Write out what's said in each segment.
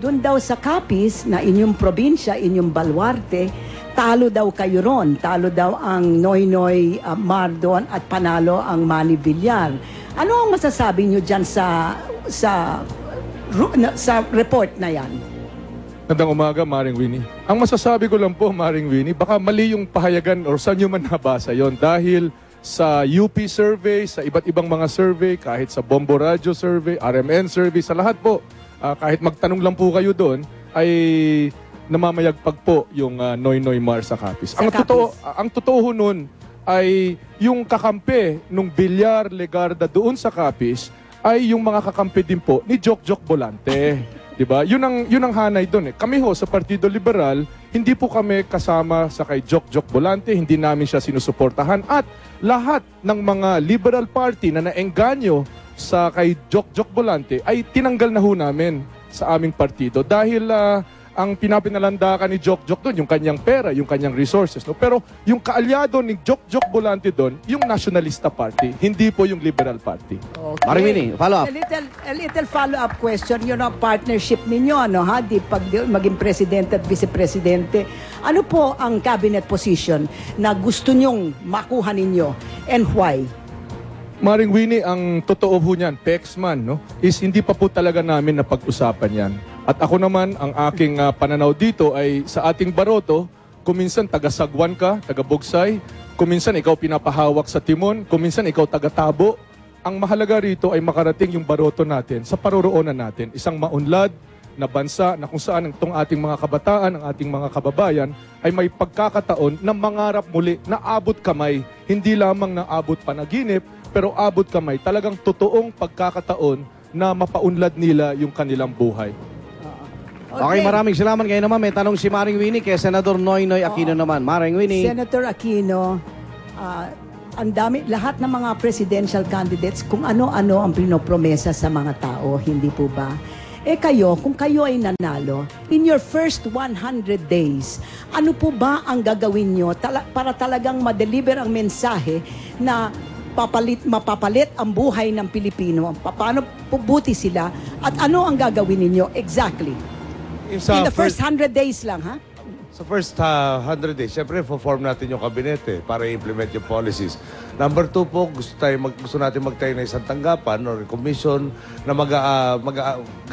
Doon daw sa Capiz, na inyong probinsya, inyong baluarte, talo daw kayo ron. Talo daw ang Noynoy Mardon at panalo ang Manny Villar. Ano ang masasabi nyo dyan sa report na yan? Magandang umaga, Maring Winnie. Ang masasabi ko lang po, Maring Winnie, baka mali yung pahayagan or saan nyo man nabasa yon dahil sa UP survey, sa iba't ibang mga survey, kahit sa Bombo Radio survey, RMN survey, sa lahat po, kahit magtanong lang po kayo doon, ay namamayagpag po yung Noynoy Mar sa Capiz. Ang totoo nun ay yung kakampi nung Villar Legarda doon sa Capiz ay yung mga kakampi din po ni Jokjok Bolante. Diba? Yun ang hanay doon eh. Kami ho sa Partido Liberal, hindi po kami kasama sa kay Jokjok Bolante, hindi namin siya sinusuportahan at lahat ng mga Liberal Party na naengganyo sa kay Jokjok Bolante ay tinanggal na ho namin sa aming partido dahil ang pinapinalandakan ni Jokjok doon, yung kanyang pera, yung kanyang resources. No? Pero yung kaalyado ni Jokjok Bolante doon, yung Nationalista Party, hindi po yung Liberal Party. Okay. Maring Winnie, follow up. A little follow-up question. Yun ang partnership ninyo, ano, ha? Pag maging presidente at vice-presidente. Ano po ang cabinet position na gusto nyong makuha ninyo and why? Maring Winnie, ang totoo po niyan, Pexman, no, is hindi pa po talaga namin napag-usapan yan. At ako naman, ang aking pananaw dito ay sa ating baroto, kuminsan taga-Sagwan ka, taga-Bogsay, kuminsan ikaw pinapahawak sa timon, kuminsan ikaw taga-Tabo. Ang mahalaga rito ay makarating yung baroto natin sa paroroonan natin. Isang maunlad na bansa na kung saan itong ating mga kabataan, ang ating mga kababayan ay may pagkakataon na mangarap muli na abot kamay, hindi lamang na abot panaginip, pero abot kamay, talagang totoong pagkakataon na mapaunlad nila yung kanilang buhay. Okay, maraming salamat. Ngayon naman may tanong si Maring Winnie kay Senador Noynoy Aquino naman. Maring Winnie. Senator Aquino, ang dami, lahat ng mga presidential candidates, kung ano-ano ang pinopromesa sa mga tao, hindi po ba? Eh kayo, kung kayo ay nanalo, in your first 100 days, ano po ba ang gagawin nyo para talagang ma-deliver ang mensahe na mapapalit ang buhay ng Pilipino? Paano pubuti sila? At ano ang gagawin ninyo exactly? In the first 100 days lang, ha? Sa first 100 days, siyempre, form natin yung kabinete para i-implement yung policies. Number 2 po, gusto natin magtayo ng isang tanggapan or commission na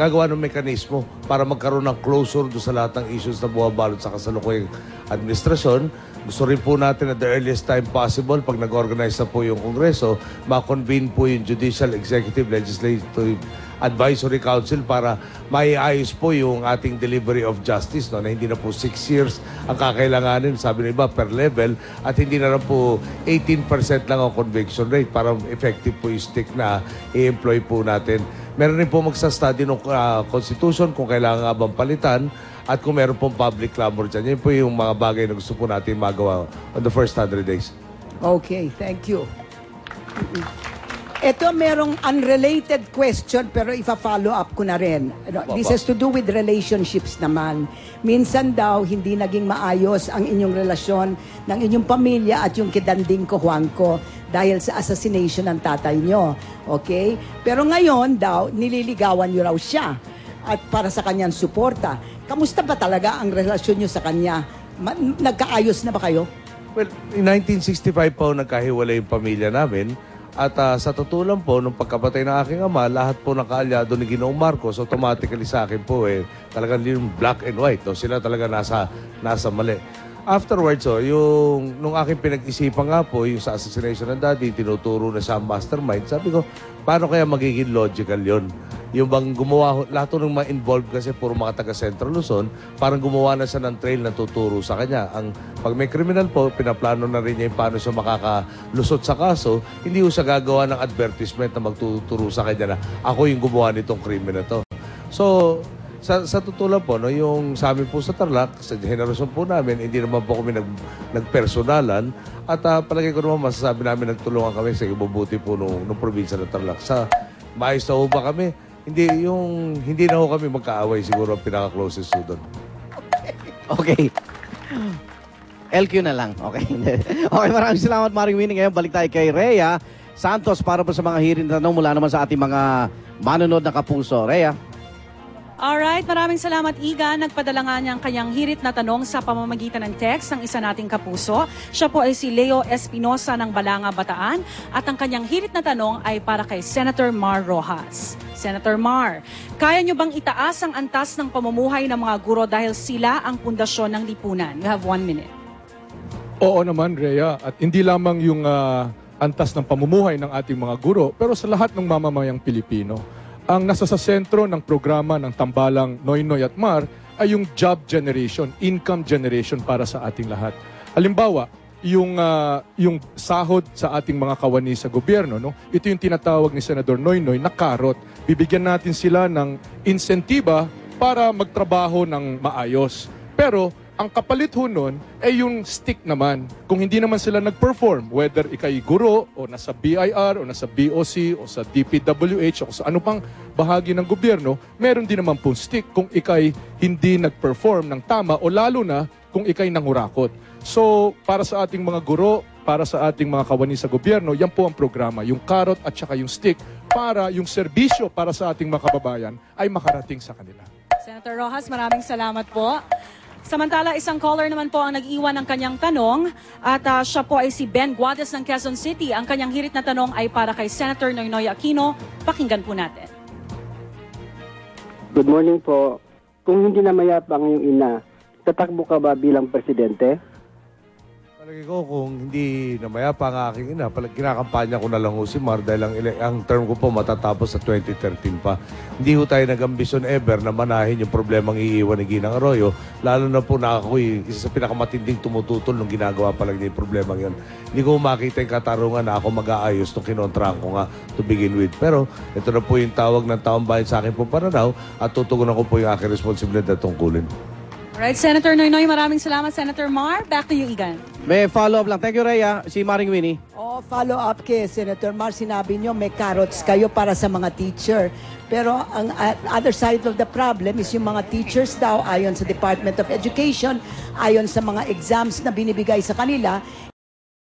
gagawa ng mekanismo para magkaroon ng closure do sa lahat ng issues na buwabalot sa kasalukuyang administrasyon. Gusto rin po natin at the earliest time possible, pag nag-organize na po yung Kongreso, ma-convene po yung Judicial, Executive, Legislative Advisory Council para maiayos po yung ating delivery of justice, no? Na hindi na po 6 years ang kakailanganin, sabi ng iba, per level, at hindi na rin po 18% lang ang conviction rate para effective po yung stick na i-employ po natin. Meron rin po magsa-study ng Constitution kung kailangan nga bang palitan at kung meron pong public clamor dyan. Yan po yung mga bagay na gusto po natin magawa on the first 100 days. Okay, thank you. Ito merong unrelated question pero ifa-follow up ko na rin. This has to do with relationships naman. Minsan daw hindi naging maayos ang inyong relasyon ng inyong pamilya at yung kidanding ko Juanco dahil sa assassination ng tatay nyo. Okay? Pero ngayon daw, nililigawan nyo raw siya at para sa kanyang suporta. Kamusta ba talaga ang relasyon nyo sa kanya? Nagkaayos na ba kayo? Well, in 1965 po nagkahiwalay yung pamilya namin. At sa totoo lang po, nung pagkapatay ng aking ama, lahat po ng kaalyado ni Ginoong Marcos, automatically sa akin po talagang yung black and white. No? Sila talaga nasa mali. Afterwards, nung aking pinag-isipan nga po, yung sa assassination ng daddy, tinuturo na sa mastermind, sabi ko, paano kaya magiging logical yon? Yung bang gumawa, lahat ng mga involved kasi puro mga taga Central Luzon, parang gumawa na siya ng trail na tuturo sa kanya. Pag may criminal po, pinaplano na rin niya yung paano siya makakalusot sa kaso, hindi ko siya gagawa ng advertisement na magtuturo sa kanya na ako yung gumawa nitong krimen na to. So, sa totoo lang po, no, yung sa amin po sa Tarlac, sa henerasyon po namin, hindi naman po kami nagpersonalan at palagi ko naman masasabi namin nagtulungan kami sa ibubuti po nung probinsya ng Tarlac. Sa maayos na ho ba kami? Hindi na ho kami magkaaway, siguro ang pinaka-closest ho doon. Okay. LQ na lang. Okay. Okay, maraming salamat, Maring Winnie. Ngayon, balik tayo kay Rhea Santos para po sa mga hirin na tanong mula naman sa ating mga manonood na kapuso. Rhea. Alright, maraming salamat Iga. Nagpadala nga niya ang kanyang hirit na tanong sa pamamagitan ng text ng isa nating kapuso. Siya po ay si Leo Espinosa ng Balanga, Bataan. At ang kanyang hirit na tanong ay para kay Senator Mar Rojas. Senator Mar, kaya niyo bang itaas ang antas ng pamumuhay ng mga guro dahil sila ang pundasyon ng lipunan? You have 1 minute. Oo naman, Rhea. At hindi lamang yung antas ng pamumuhay ng ating mga guro, pero sa lahat ng mamamayang Pilipino. Ang nasa sa sentro ng programa ng Tambalang Noynoy at Mar ay yung job generation, income generation para sa ating lahat. Halimbawa, yung sahod sa ating mga kawani sa gobyerno, no? Ito yung tinatawag ni Senador Noynoy na karot. Bibigyan natin sila ng insentiba para magtrabaho ng maayos. Pero ang kapalit ho nun ay yung stick naman. Kung hindi naman sila nag-perform, whether ikay guro o nasa BIR o nasa BOC o sa DPWH o sa ano pang bahagi ng gobyerno, meron din naman pong stick kung ikay hindi nag-perform ng tama o lalo na kung ikay nangurakot. So, para sa ating mga guro, para sa ating mga kawani sa gobyerno, yan po ang programa, yung carrot at saka yung stick para yung serbisyo para sa ating mga kababayan ay makarating sa kanila. Senator Rojas, maraming salamat po. Samantala, isang caller naman po ang nag-iwan ng kanyang tanong at siya po ay si Ben Guades ng Quezon City. Ang kanyang hirit na tanong ay para kay Senator Noynoy Aquino. Pakinggan po natin. Good morning po. Kung hindi na mayapang yung ina, tatakbo ka ba bilang presidente? Palagi ko kung hindi namaya pa ang aking ina, kinakampanya ko na lang ho si Mar dahil ang term ko po matatapos sa 2013 pa. Hindi ho tayo nag-ambisyon ever na manahin yung problemang iiwan ni Ginang Arroyo, lalo na po na ako isa sa pinakamatinding tumututol nung ginagawa pa lang niya yung problemang yun. Hindi ko makita yung katarungan na ako mag-aayos nung kinontrahan ko nga to begin with. Pero ito na po yung tawag ng taong bayan sa akin po pananaw at tutugunan ko po yung aking responsibilidad at tungkulin. Alright, Senator Noynoy, maraming salamat. Senator Mar, back to you, Igan. May follow-up lang. Thank you, Rhea. Si Maring Winnie. Follow up kay Senator Mar, sinabi nyo may carrots kayo para sa mga teacher. Pero ang other side of the problem is yung mga teachers daw, ayon sa Department of Education, ayon sa mga exams na binibigay sa kanila,